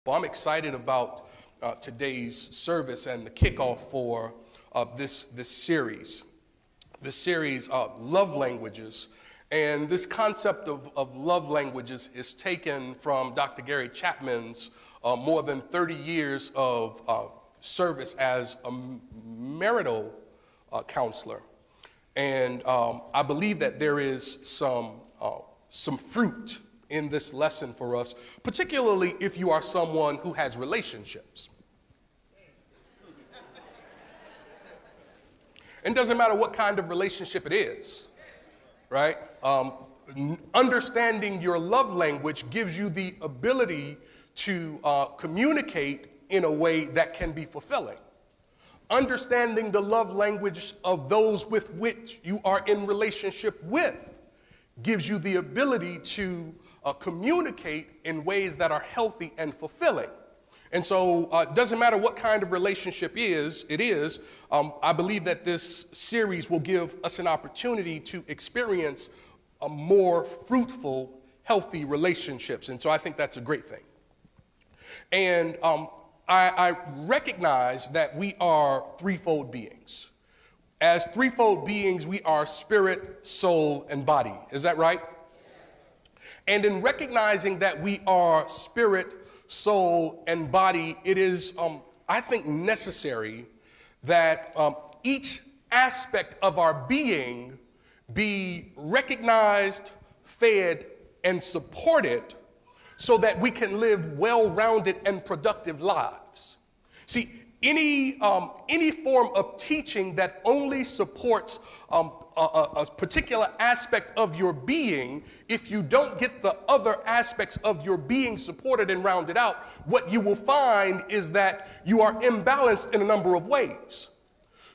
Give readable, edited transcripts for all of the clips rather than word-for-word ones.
Well, I'm excited about today's service and the kickoff for this series. This series, Love Languages. And this concept of love languages is taken from Dr. Gary Chapman's more than 30 years of service as a marital counselor. And I believe that there is some fruit in this lesson for us, particularly if you are someone who has relationships. It doesn't matter what kind of relationship it is, right? Understanding your love language gives you the ability to communicate in a way that can be fulfilling. Understanding the love language of those with which you are in relationship with gives you the ability to communicate in ways that are healthy and fulfilling. And so it doesn't matter what kind of relationship it is, I believe that this series will give us an opportunity to experience a more fruitful, healthy relationships. And so I think that's a great thing. And I recognize that we are threefold beings. As threefold beings, we are spirit, soul, and body. Is that right? And in recognizing that we are spirit, soul, and body, it is, I think, necessary that each aspect of our being be recognized, fed, and supported so that we can live well-rounded and productive lives. See, any form of teaching that only supports a particular aspect of your being, if you don't get the other aspects of your being supported and rounded out, what you will find is that you are imbalanced in a number of ways.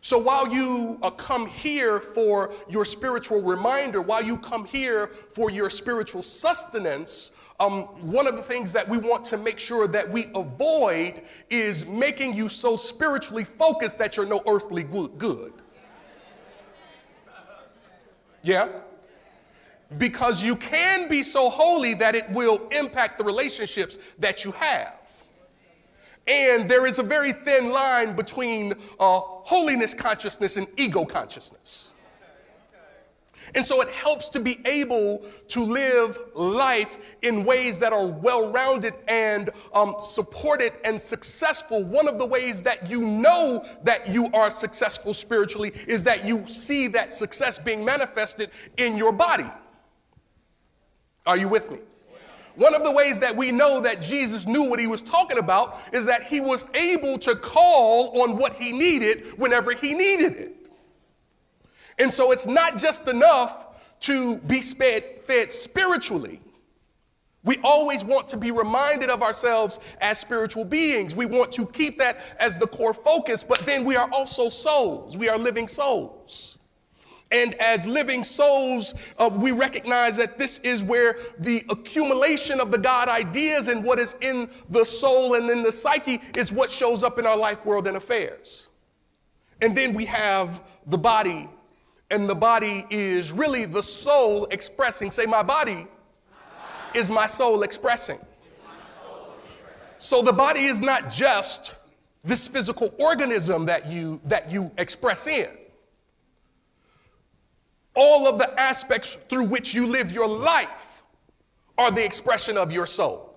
So while you come here for your spiritual reminder, while you come here for your spiritual sustenance, one of the things that we want to make sure that we avoid is making you so spiritually focused that you're no earthly good. Yeah? Because you can be so holy that it will impact the relationships that you have. And there is a very thin line between holiness consciousness and ego consciousness. And so it helps to be able to live life in ways that are well-rounded and supported and successful. One of the ways that you know that you are successful spiritually is that you see that success being manifested in your body. Are you with me? One of the ways that we know that Jesus knew what he was talking about is that he was able to call on what he needed whenever he needed it. And so it's not just enough to be fed spiritually. We always want to be reminded of ourselves as spiritual beings. We want to keep that as the core focus, but then we are also souls. We are living souls. And as living souls, we recognize that this is where the accumulation of the God ideas and what is in the soul and in the psyche is what shows up in our life, world, and affairs. And then we have the body. And the body is really the soul expressing. Say, my body is my soul expressing. So the body is not just this physical organism that you express in. All of the aspects through which you live your life are the expression of your soul.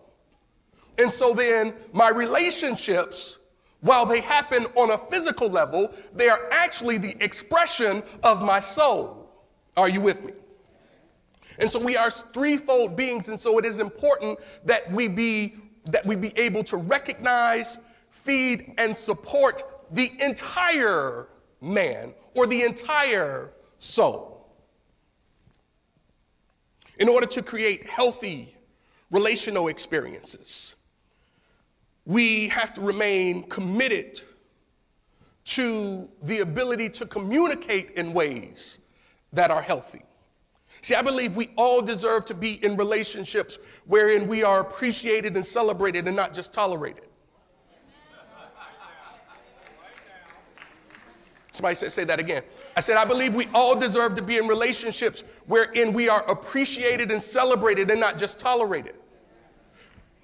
And so then my relationships, while they happen on a physical level, they are actually the expression of my soul. Are you with me? And so we are threefold beings, and so it is important that we be able to recognize, feed, and support the entire man or the entire soul. In order to create healthy relational experiences, we have to remain committed to the ability to communicate in ways that are healthy. See, I believe we all deserve to be in relationships wherein we are appreciated and celebrated and not just tolerated. Somebody say that again. I said, I believe we all deserve to be in relationships wherein we are appreciated and celebrated and not just tolerated.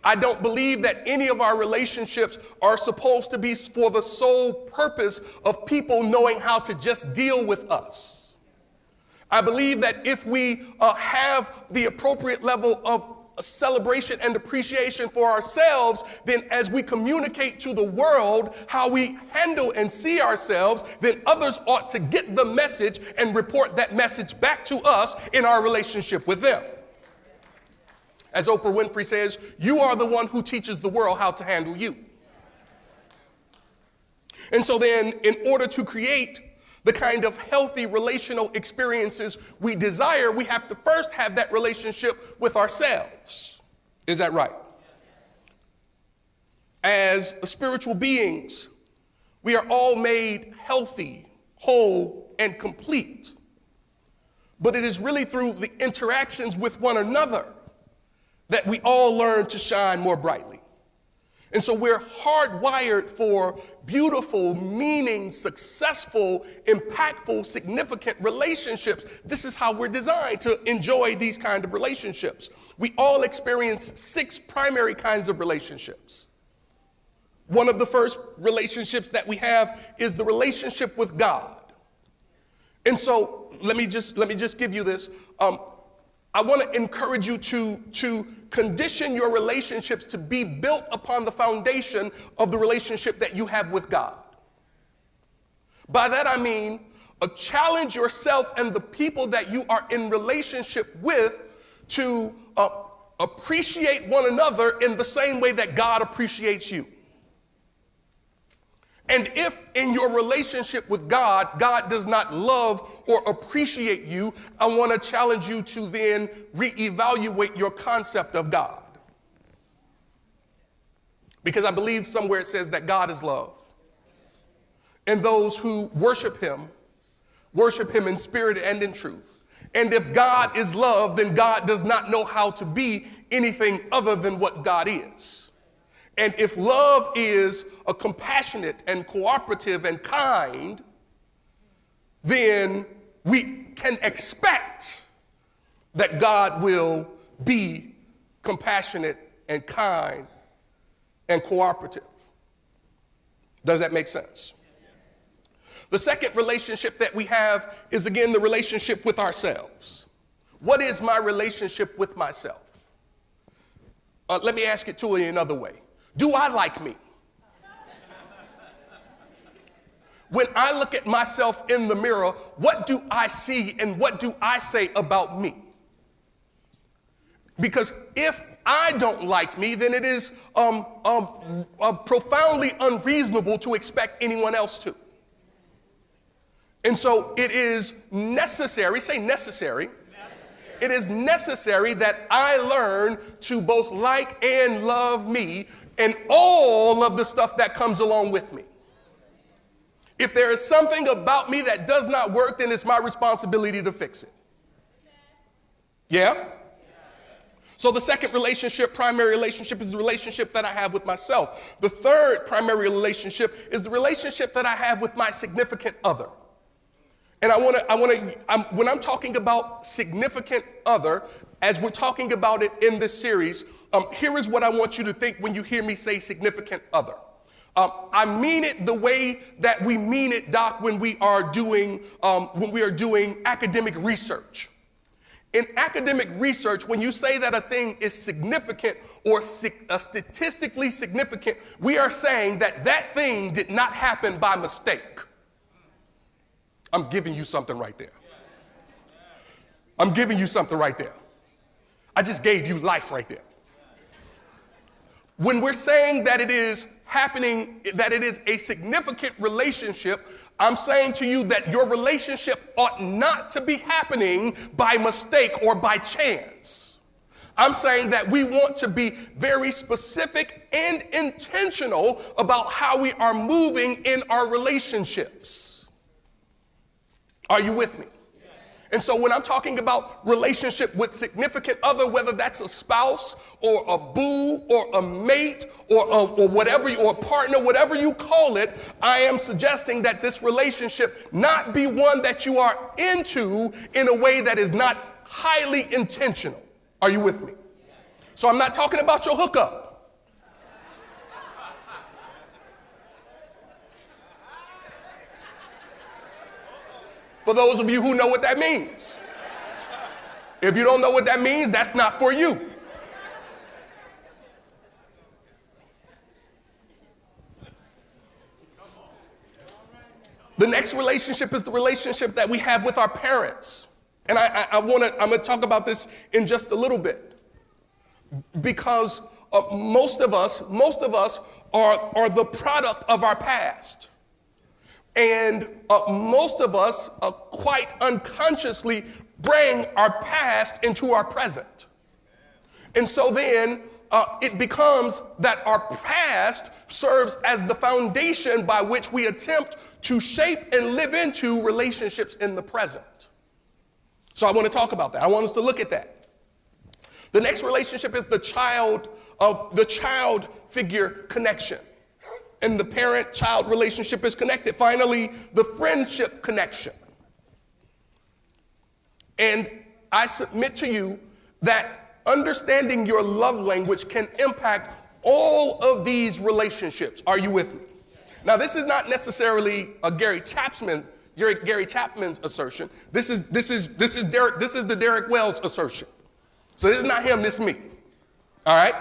I don't believe that any of our relationships are supposed to be for the sole purpose of people knowing how to just deal with us. I believe that if we have the appropriate level of celebration and appreciation for ourselves, then as we communicate to the world how we handle and see ourselves, then others ought to get the message and report that message back to us in our relationship with them. As Oprah Winfrey says, you are the one who teaches the world how to handle you. And so then, in order to create the kind of healthy relational experiences we desire, we have to first have that relationship with ourselves. Is that right? As spiritual beings, we are all made healthy, whole, and complete. But it is really through the interactions with one another that we all learn to shine more brightly. And so we're hardwired for beautiful, meaning, successful, impactful, significant relationships. This is how we're designed to enjoy these kind of relationships. We all experience 6 primary kinds of relationships. One of the first relationships that we have is the relationship with God. And so let me just give you this. I want to encourage you to condition your relationships to be built upon the foundation of the relationship that you have with God. By that I mean, challenge yourself and the people that you are in relationship with to appreciate one another in the same way that God appreciates you. And if in your relationship with God, God does not love or appreciate you, I want to challenge you to then reevaluate your concept of God. Because I believe somewhere it says that God is love. And those who worship him in spirit and in truth. And if God is love, then God does not know how to be anything other than what God is. And if love is a compassionate and cooperative and kind, then we can expect that God will be compassionate and kind and cooperative. Does that make sense? The second relationship that we have is, again, the relationship with ourselves. What is my relationship with myself? Let me ask it to you another way. Do I like me? When I look at myself in the mirror, what do I see and what do I say about me? Because if I don't like me, then it is profoundly unreasonable to expect anyone else to. And so it is necessary, say necessary. It is necessary that I learn to both like and love me and all of the stuff that comes along with me. If there is something about me that does not work, then it's my responsibility to fix it. Yeah? So the second relationship, primary relationship, is the relationship that I have with myself. The third primary relationship is the relationship that I have with my significant other. And when I'm talking about significant other, as we're talking about it in this series, here is what I want you to think when you hear me say significant other. I mean it the way that we mean it, Doc, when we are doing academic research. In academic research, when you say that a thing is significant or statistically significant, we are saying that that thing did not happen by mistake. I'm giving you something right there. I'm giving you something right there. I just gave you life right there. When we're saying that it is happening, that it is a significant relationship, I'm saying to you that your relationship ought not to be happening by mistake or by chance. I'm saying that we want to be very specific and intentional about how we are moving in our relationships. Are you with me? And so when I'm talking about relationship with significant other, whether that's a spouse or a boo or a mate or whatever, or a partner, whatever you call it, I am suggesting that this relationship not be one that you are into in a way that is not highly intentional. Are you with me? So I'm not talking about your hookup. for those of you who know what that means. If you don't know what that means, that's not for you. The next relationship is the relationship that we have with our parents. And I'm going to talk about this in just a little bit. Because most of us are the product of our past. And most of us quite unconsciously bring our past into our present. And so then it becomes that our past serves as the foundation by which we attempt to shape and live into relationships in the present. So I want to talk about that. I want us to look at that. The next relationship is the child figure connection. And the parent-child relationship is connected. Finally, the friendship connection. And I submit to you that understanding your love language can impact all of these relationships. Are you with me? Now, this is not necessarily a Gary Chapman's assertion. This is the Derrick Wells assertion. So this is not him, this is me. All right?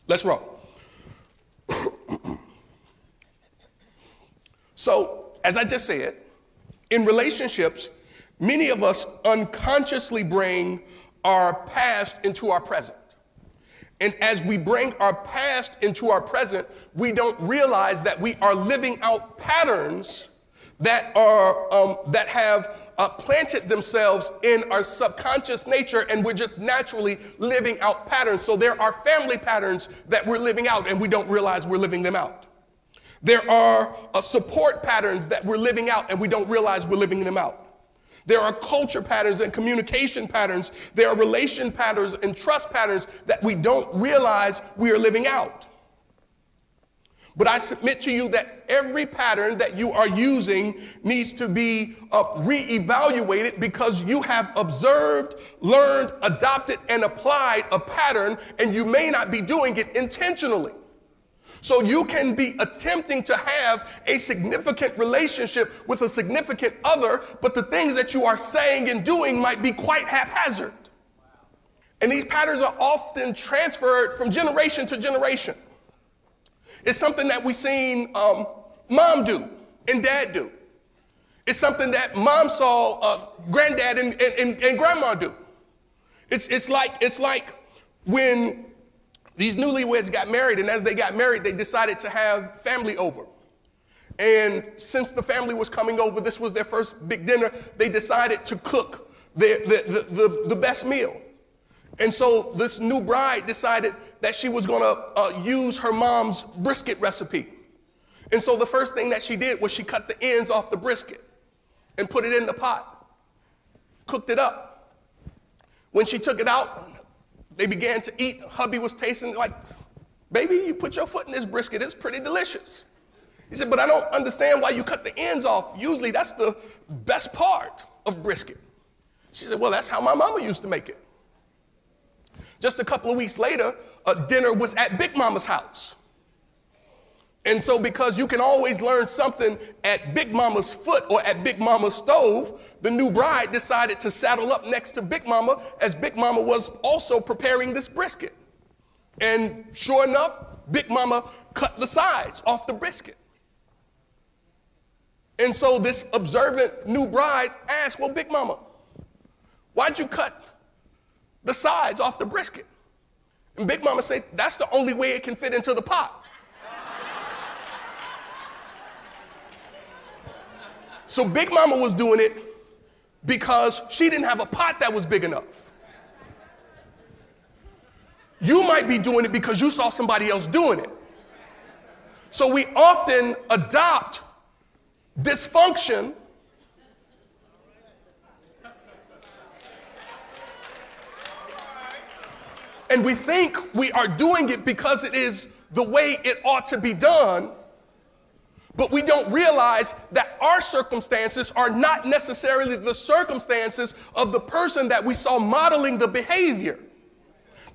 Let's roll. So, as I just said, in relationships, many of us unconsciously bring our past into our present. And as we bring our past into our present, we don't realize that we are living out patterns that have planted themselves in our subconscious nature, and we're just naturally living out patterns. So there are family patterns that we're living out, and we don't realize we're living them out. There are support patterns that we're living out, and we don't realize we're living them out. There are culture patterns and communication patterns. There are relation patterns and trust patterns that we don't realize we are living out. But I submit to you that every pattern that you are using needs to be reevaluated, because you have observed, learned, adopted, and applied a pattern, and you may not be doing it intentionally. So you can be attempting to have a significant relationship with a significant other, but the things that you are saying and doing might be quite haphazard. And these patterns are often transferred from generation to generation. It's something that we've seen mom do and dad do. It's something that mom saw granddad and grandma do. It's like when these newlyweds got married, and as they got married, they decided to have family over. And since the family was coming over, this was their first big dinner, they decided to cook the best meal. And so this new bride decided that she was going to use her mom's brisket recipe. And so the first thing that she did was she cut the ends off the brisket and put it in the pot, cooked it up. When she took it out, they began to eat. Hubby was tasting like, baby, you put your foot in this brisket. It's pretty delicious. He said, but I don't understand why you cut the ends off. Usually that's the best part of brisket. She said, well, that's how my mama used to make it. Just a couple of weeks later, dinner was at Big Mama's house. And so because you can always learn something at Big Mama's foot or at Big Mama's stove, the new bride decided to saddle up next to Big Mama, as Big Mama was also preparing this brisket. And sure enough, Big Mama cut the sides off the brisket. And so this observant new bride asked, well, Big Mama, why'd you cut the sides off the brisket? And Big Mama said, that's the only way it can fit into the pot. So Big Mama was doing it because she didn't have a pot that was big enough. You might be doing it because you saw somebody else doing it. So we often adopt dysfunction and we think we are doing it because it is the way it ought to be done. But we don't realize that our circumstances are not necessarily the circumstances of the person that we saw modeling the behavior.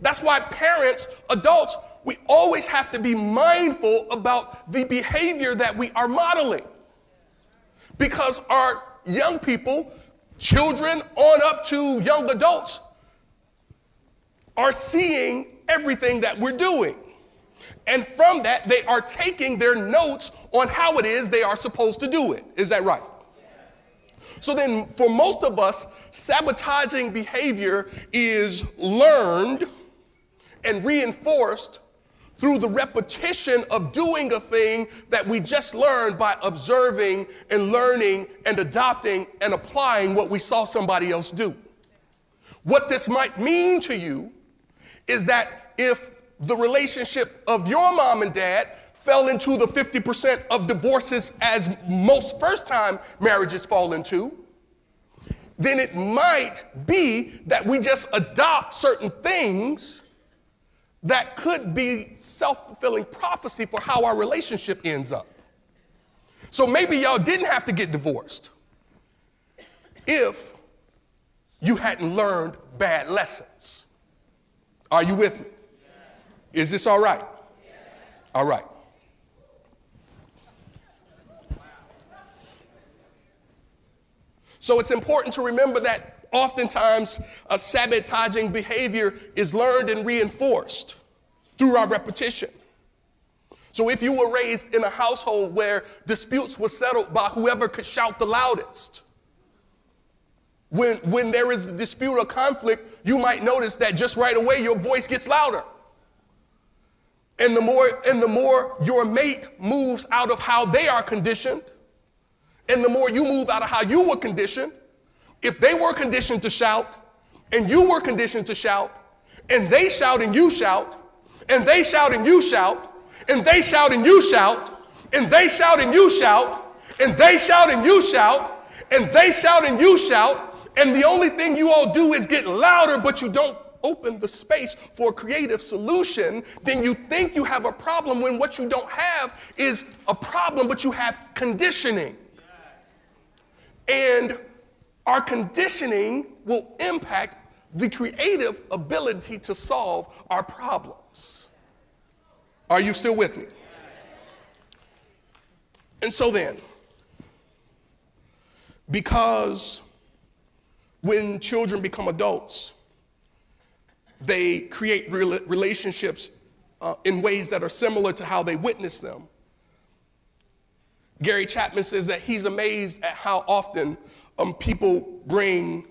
That's why parents, adults, we always have to be mindful about the behavior that we are modeling. Because our young people, children on up to young adults, are seeing everything that we're doing. And from that, they are taking their notes on how it is they are supposed to do it. Is that right? So then for most of us, sabotaging behavior is learned and reinforced through the repetition of doing a thing that we just learned by observing and learning and adopting and applying what we saw somebody else do. What this might mean to you is that if the relationship of your mom and dad fell into the 50% of divorces as most first-time marriages fall into, then it might be that we just adopt certain things that could be self-fulfilling prophecy for how our relationship ends up. So maybe y'all didn't have to get divorced if you hadn't learned bad lessons. Are you with me? Is this all right? All right. So it's important to remember that oftentimes a sabotaging behavior is learned and reinforced through our repetition. So if you were raised in a household where disputes were settled by whoever could shout the loudest, when there is a dispute or conflict, you might notice that just right away your voice gets louder. And the more your mate moves out of how they are conditioned, and the more you move out of how you were conditioned, if they were conditioned to shout, and you were conditioned to shout, and they shout and you shout, and they shout and you shout, and they shout and you shout, and they shout and you shout, and they shout and you shout, and they shout and you shout, and the only thing you all do is get louder, but you don't open the space for a creative solution, then you think you have a problem when what you don't have is a problem, but you have conditioning. And our conditioning will impact the creative ability to solve our problems. Are you still with me? And so then, because when children become adults, they create relationships in ways that are similar to how they witness them. Gary Chapman says that he's amazed at how often people bring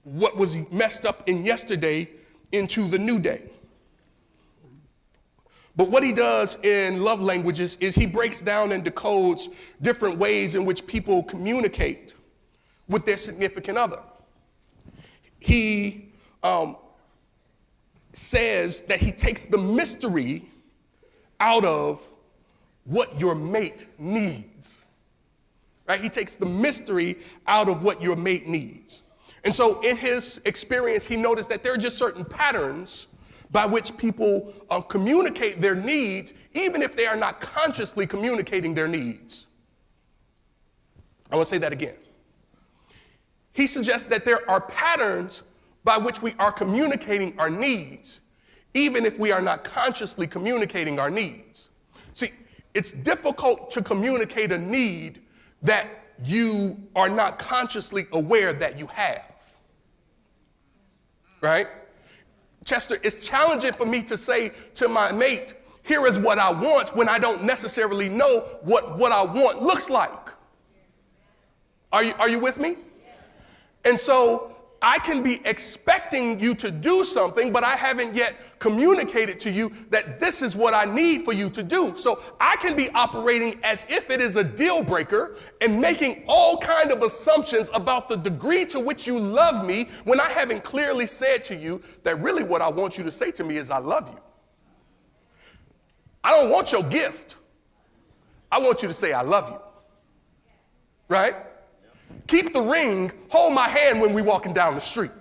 what was messed up in yesterday into the new day. But what he does in love languages is he breaks down and decodes different ways in which people communicate with their significant other. He says that he takes the mystery out of what your mate needs, right? He takes the mystery out of what your mate needs. And so in his experience, he noticed that there are just certain patterns by which people communicate their needs, even if they are not consciously communicating their needs. I want to say that again. He suggests that there are patterns by which we are communicating our needs, even if we are not consciously communicating our needs. See, it's difficult to communicate a need that you are not consciously aware that you have, right? Chester, it's challenging for me to say to my mate, here is what I want, when I don't necessarily know what I want looks like. Are you with me? And so I can be expecting you to do something, but I haven't yet communicated to you that this is what I need for you to do. So I can be operating as if it is a deal breaker and making all kind of assumptions about the degree to which you love me when I haven't clearly said to you that really what I want you to say to me is I love you. I don't want your gift. I want you to say I love you. Right? Keep the ring, hold my hand when we're walking down the street.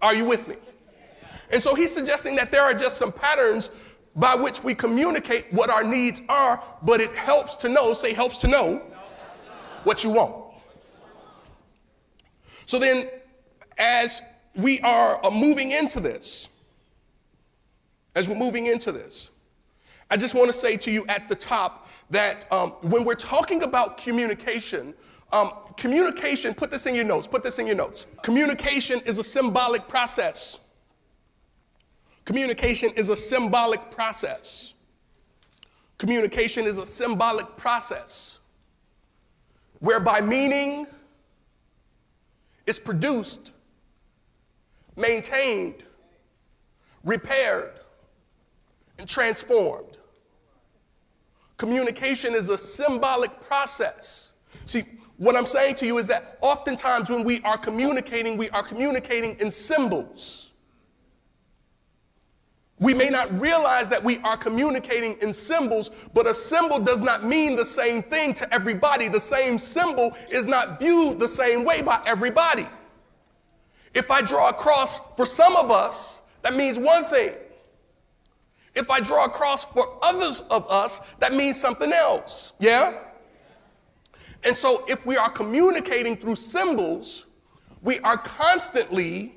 Are you with me? And so he's suggesting that there are just some patterns by which we communicate what our needs are, but it helps to know, say helps to know, what you want. So then, as we are moving into this, I just want to say to you at the top that when we're talking about communication, communication, put this in your notes, Communication is a symbolic process. Communication is a symbolic process. Communication is a symbolic process whereby meaning is produced, maintained, repaired, and transformed. Communication is a symbolic process. See, what I'm saying to you is that oftentimes when we are communicating in symbols. We may not realize that we are communicating in symbols, but a symbol does not mean the same thing to everybody. The same symbol is not viewed the same way by everybody. If I draw a cross for some of us, that means one thing. If I draw a cross for others of us, that means something else. Yeah? And so if we are communicating through symbols, we are constantly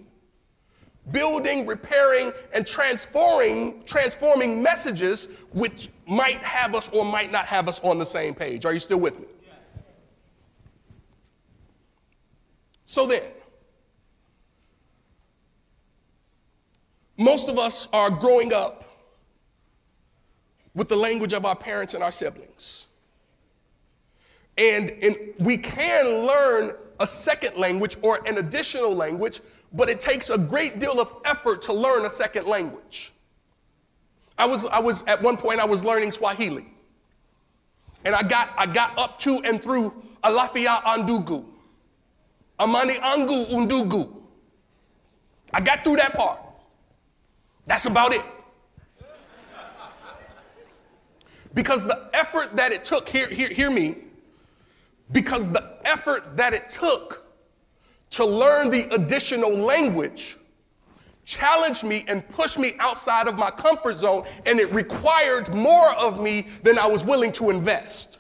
building, repairing, and transforming messages which might have us or might not have us on the same page. Are you still with me? Yes. So then, most of us are growing up with the language of our parents and our siblings. And we can learn a second language or an additional language, but it takes a great deal of effort to learn a second language. I was at one point I was learning Swahili, and I got up to and through Alafia Andugu, Amani Angu Undugu. I got through that part. That's about it. Because the effort that it took, hear me, because the effort that it took to learn the additional language challenged me and pushed me outside of my comfort zone, and it required more of me than I was willing to invest.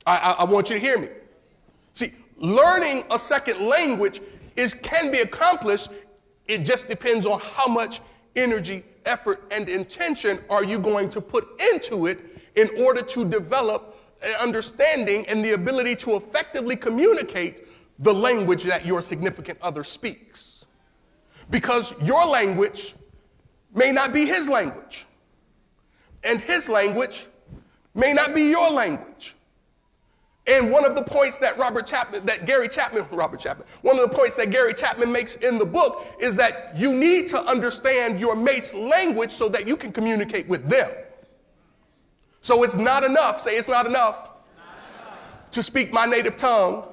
I want you to hear me. See, learning a second language can be accomplished. It just depends on how much energy, effort, and intention are you going to put into it in order to develop an understanding and the ability to effectively communicate the language that your significant other speaks. Because your language may not be his language, and his language may not be your language. And one of the points that Gary Chapman makes in the book is that you need to understand your mate's language so that you can communicate with them. So it's not enough, say it's not enough, to speak my native tongue.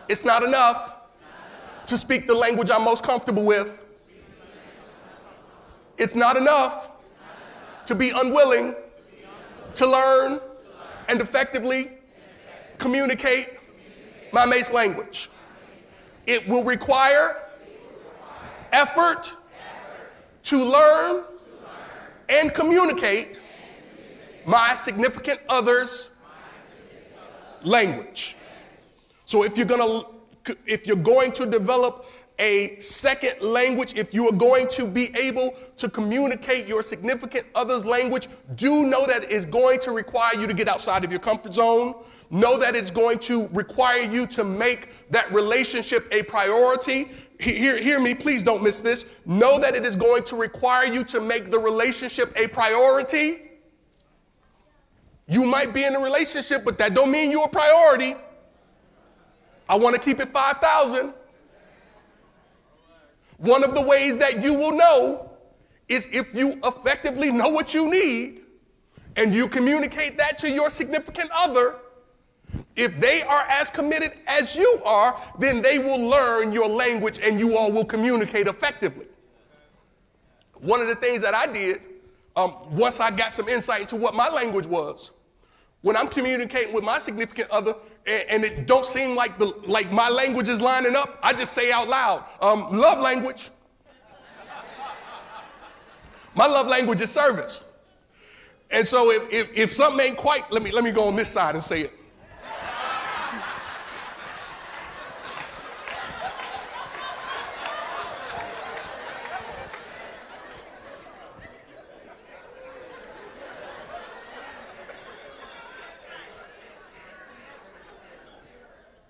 It's not enough to speak the language I'm most comfortable with. It's not enough to be unwilling to learn and effectively communicate my mate's language. It will require effort to learn and communicate my significant other's language. So if you're going to develop a second language, if you are going to be able to communicate your significant other's language, do know that it's going to require you to get outside of your comfort zone. Know that it's going to require you to make that relationship a priority. Hear me, please don't miss this. Know that it is going to require you to make the relationship a priority. You might be in a relationship, but that don't mean you're a priority. I want to keep it 5,000. One of the ways that you will know is if you effectively know what you need and you communicate that to your significant other. If they are as committed as you are, then they will learn your language and you all will communicate effectively. One of the things that I did, once I got some insight into what my language was, when I'm communicating with my significant other and it don't seem like my language is lining up, I just say out loud, love language. My love language is service. And so if something ain't quite, let me go on this side and say it.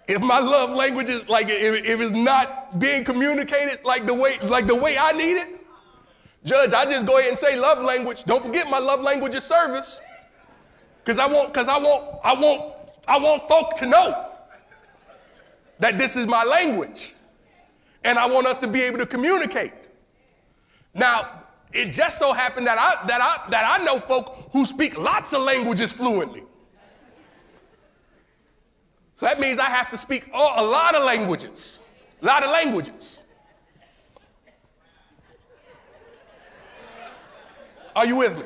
If my love language is like, if it's not being communicated like the way I need it, Judge, I just go ahead and say love language. Don't forget my love language is service. Because I want folk to know that this is my language. And I want us to be able to communicate. Now, it just so happened that I know folk who speak lots of languages fluently. So that means I have to speak a lot of languages. Are you with me?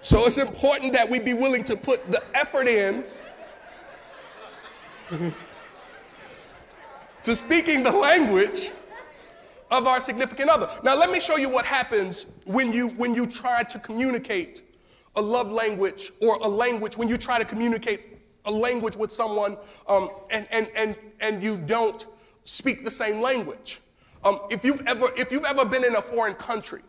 So it's important that we be willing to put the effort in to speaking the language of our significant other. Now, let me show you what happens when you try to communicate a love language or a language, when you try to communicate a language with someone and you don't speak the same language. If you've ever been in a foreign country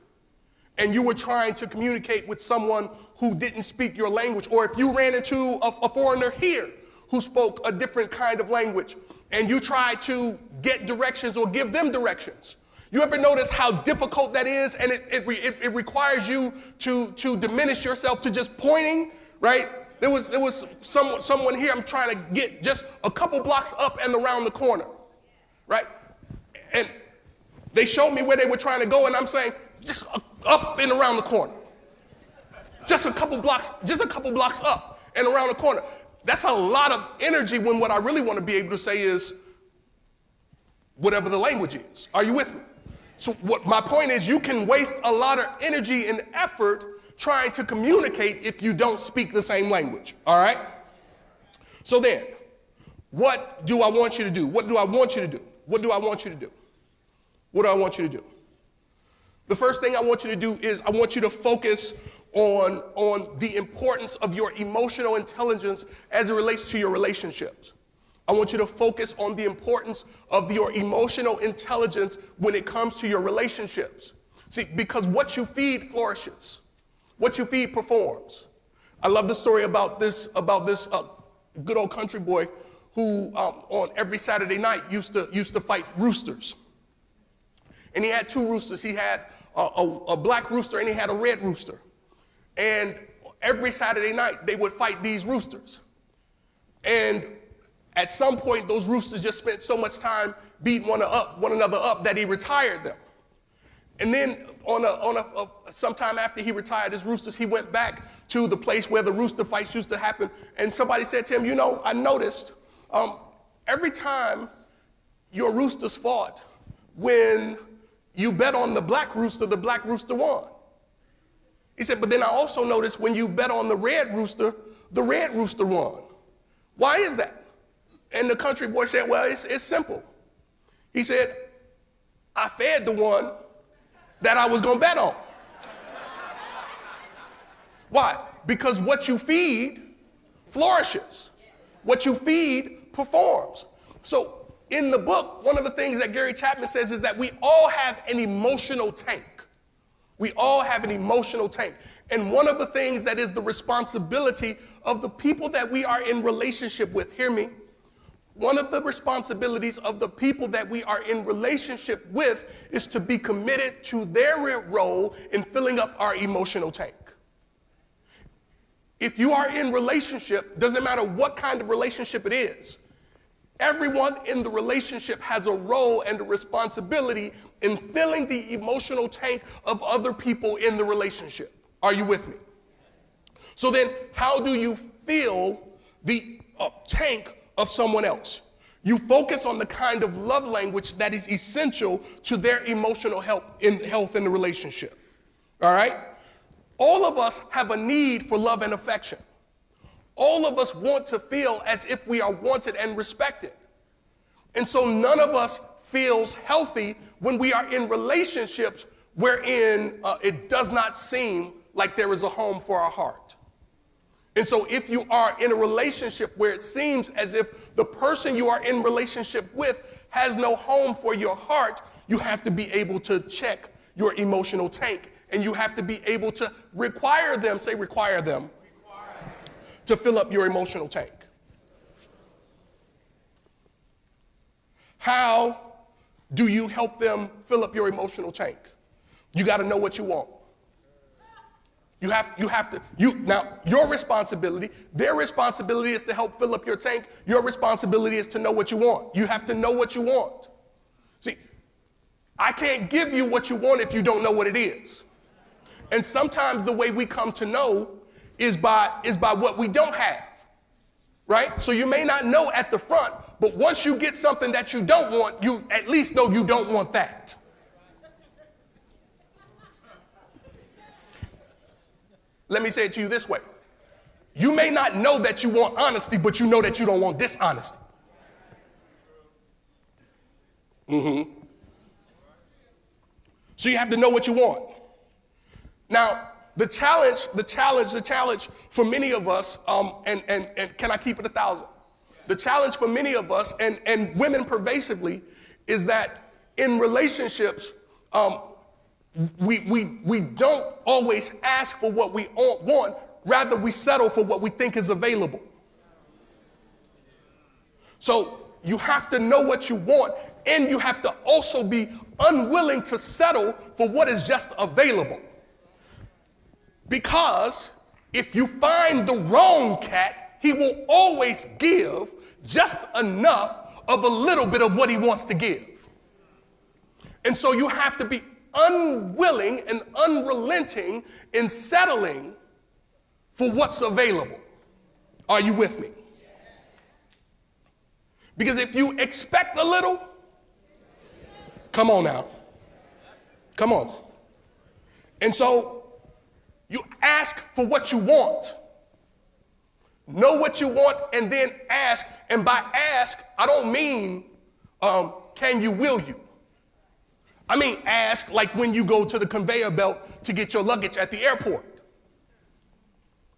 and you were trying to communicate with someone who didn't speak your language, or if you ran into a foreigner here who spoke a different kind of language, and you try to get directions or give them directions, you ever notice how difficult that is? And it requires you to diminish yourself to just pointing, right? There was someone here I'm trying to get just a couple blocks up and around the corner, right? And they showed me where they were trying to go, and I'm saying, just up and around the corner. Just a couple blocks up and around the corner. That's a lot of energy when what I really want to be able to say is whatever the language is. Are you with me? So what my point is, you can waste a lot of energy and effort trying to communicate if you don't speak the same language. All right? So then, what do I want you to do? What do I want you to do? What do I want you to do? What do I want you to do? The first thing I want you to do is I want you to focus on the importance of your emotional intelligence as it relates to your relationships. I want you to focus on the importance of your emotional intelligence when it comes to your relationships. See, because what you feed flourishes. What you feed performs. I love the story about this good old country boy who on every Saturday night used to fight roosters. And he had two roosters. He had a black rooster and he had a red rooster. And every Saturday night, they would fight these roosters. And at some point, those roosters just spent so much time beating one another up that he retired them. And then sometime after he retired his roosters, he went back to the place where the rooster fights used to happen. And somebody said to him, you know, I noticed every time your roosters fought, when you bet on the black rooster won. He said, but then I also noticed when you bet on the red rooster won. Why is that? And the country boy said, well, it's simple. He said, I fed the one that I was going to bet on. Why? Because what you feed flourishes. What you feed performs. So in the book, one of the things that Gary Chapman says is that we all have an emotional tank. We all have an emotional tank. And one of the things that is the responsibility of the people that we are in relationship with, hear me, one of the responsibilities of the people that we are in relationship with is to be committed to their role in filling up our emotional tank. If you are in relationship, doesn't matter what kind of relationship it is, everyone in the relationship has a role and a responsibility in filling the emotional tank of other people in the relationship. Are you with me? So then, how do you fill the tank of someone else? You focus on the kind of love language that is essential to their emotional health in the relationship. All right? All of us have a need for love and affection. All of us want to feel as if we are wanted and respected. And so none of us feels healthy when we are in relationships wherein it does not seem like there is a home for our heart. And so if you are in a relationship where it seems as if the person you are in relationship with has no home for your heart, you have to be able to check your emotional tank. And you have to be able to require them to fill up your emotional tank. How do you help them fill up your emotional tank? You got to know what you want. Now, your responsibility, their responsibility is to help fill up your tank. Your responsibility is to know what you want. You have to know what you want. See, I can't give you what you want if you don't know what it is. And sometimes the way we come to know is by what we don't have, right? So you may not know at the front, but once you get something that you don't want, you at least know you don't want that. Let me say it to you this way. You may not know that you want honesty, but you know that you don't want dishonesty. So you have to know what you want. Now, the challenge for many of us, and can I keep it 1,000? The challenge for many of us, and women pervasively, is that in relationships, we don't always ask for what we want, rather we settle for what we think is available. So you have to know what you want, and you have to also be unwilling to settle for what is just available. Because if you find the wrong cat, he will always give just enough of a little bit of what he wants to give. And so you have to be unwilling and unrelenting in settling for what's available. Are you with me? Because if you expect a little, come on now. Come on. And so you ask for what you want. Know what you want and then ask. And by ask, I don't mean can you, will you. I mean ask like when you go to the conveyor belt to get your luggage at the airport.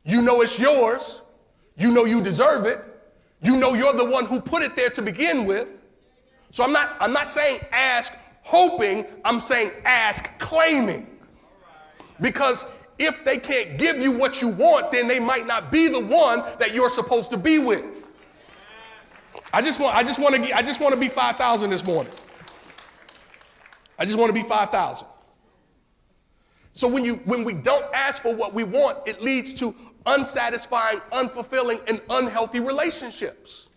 You know it's yours. You know you deserve it. You know you're the one who put it there to begin with. So I'm not saying ask hoping, I'm saying ask claiming. Because if they can't give you what you want, then they might not be the one that you're supposed to be with. I just want to be 5,000 this morning. I just want to be 5,000. So when we don't ask for what we want, it leads to unsatisfying, unfulfilling, and unhealthy relationships.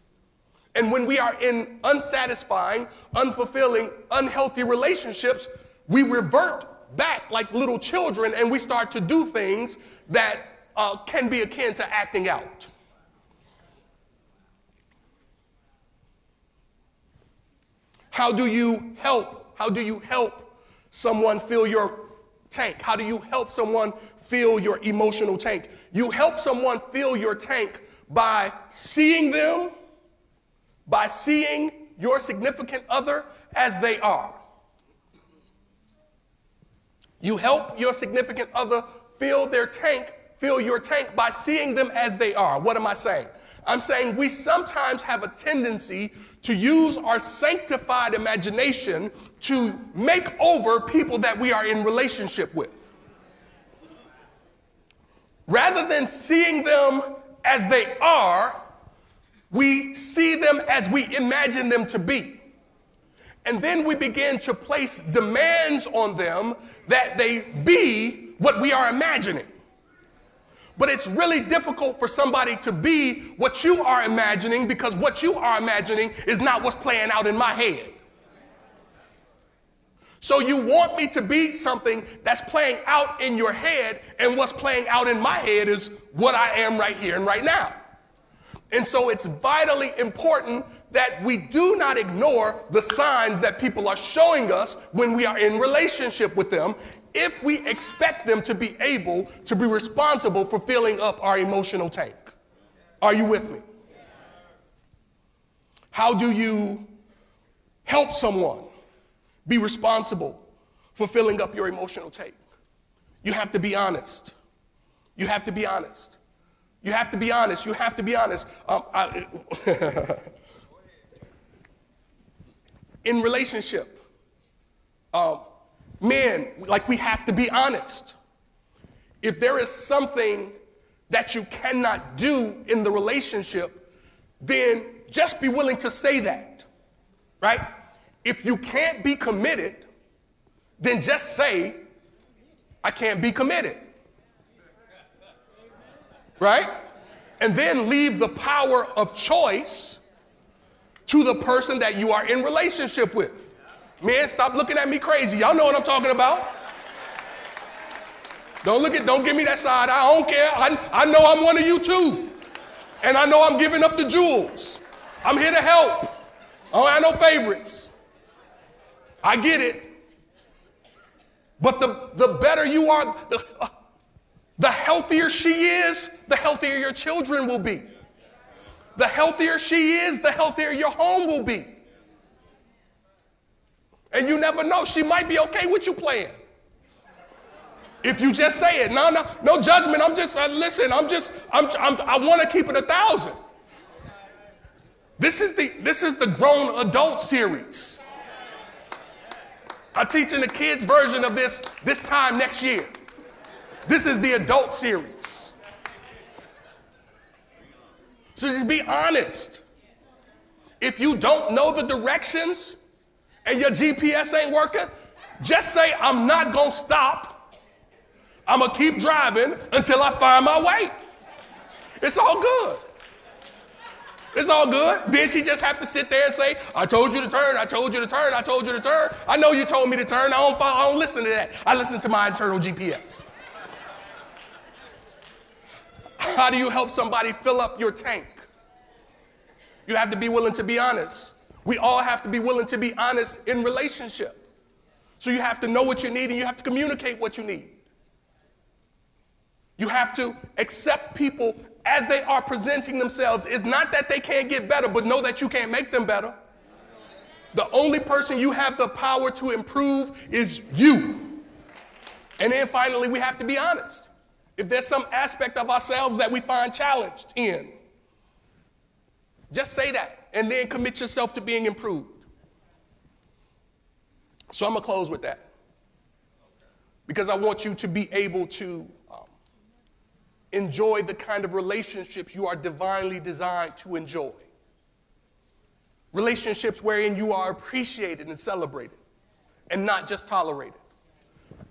And when we are in unsatisfying, unfulfilling, unhealthy relationships, we revert back like little children and we start to do things that can be akin to acting out. How do you help someone fill your tank? How do you help someone fill your emotional tank? You help someone fill your tank by seeing them, by seeing your significant other as they are. You help your significant other fill your tank by seeing them as they are. What am I saying? I'm saying we sometimes have a tendency to use our sanctified imagination to make over people that we are in relationship with. Rather than seeing them as they are, we see them as we imagine them to be. And then we begin to place demands on them that they be what we are imagining. But it's really difficult for somebody to be what you are imagining because what you are imagining is not what's playing out in my head. So you want me to be something that's playing out in your head, and what's playing out in my head is what I am right here and right now. And so it's vitally important that we do not ignore the signs that people are showing us when we are in relationship with them, if we expect them to be able to be responsible for filling up our emotional tank. Are you with me? How do you help someone be responsible for filling up your emotional tank? You have to be honest. You have to be honest. You have to be honest. You have to be honest. In relationship, men, like, we have to be honest. If there is something that you cannot do in the relationship, then just be willing to say that, right? If you can't be committed, then just say, I can't be committed, right? And then leave the power of choice to the person that you are in relationship with. Man, stop looking at me crazy. Y'all know what I'm talking about. Don't give me that side. I don't care. I know I'm one of you too. And I know I'm giving up the jewels. I'm here to help. I don't have no favorites. I get it. But the better you are, the healthier she is, the healthier your children will be. The healthier she is, the healthier your home will be. And you never know, she might be okay with you playing. If you just say it, no judgment. I'm just, listen, I want to keep it 1,000. This is the grown adult series. I'm teaching the kids version of this time next year. This is the adult series. So just be honest. If you don't know the directions and your GPS ain't working, just say, I'm not going to stop. I'm going to keep driving until I find my way. It's all good. It's all good. Then she just have to sit there and say, I told you to turn, I told you to turn, I told you to turn. I know you told me to turn. I don't listen to that. I listen to my internal GPS. How do you help somebody fill up your tank? You have to be willing to be honest. We all have to be willing to be honest in relationship. So you have to know what you need and you have to communicate what you need. You have to accept people as they are presenting themselves. It's not that they can't get better, but know that you can't make them better. The only person you have the power to improve is you. And then finally, we have to be honest. If there's some aspect of ourselves that we find challenged in, just say that and then commit yourself to being improved. So I'm going to close with that because I want you to be able to enjoy the kind of relationships you are divinely designed to enjoy. Relationships wherein you are appreciated and celebrated and not just tolerated.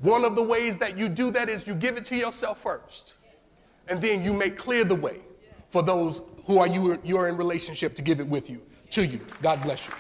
One of the ways that you do that is you give it to yourself first, and then you make clear the way for those who are you are in relationship to give it to you. God bless you.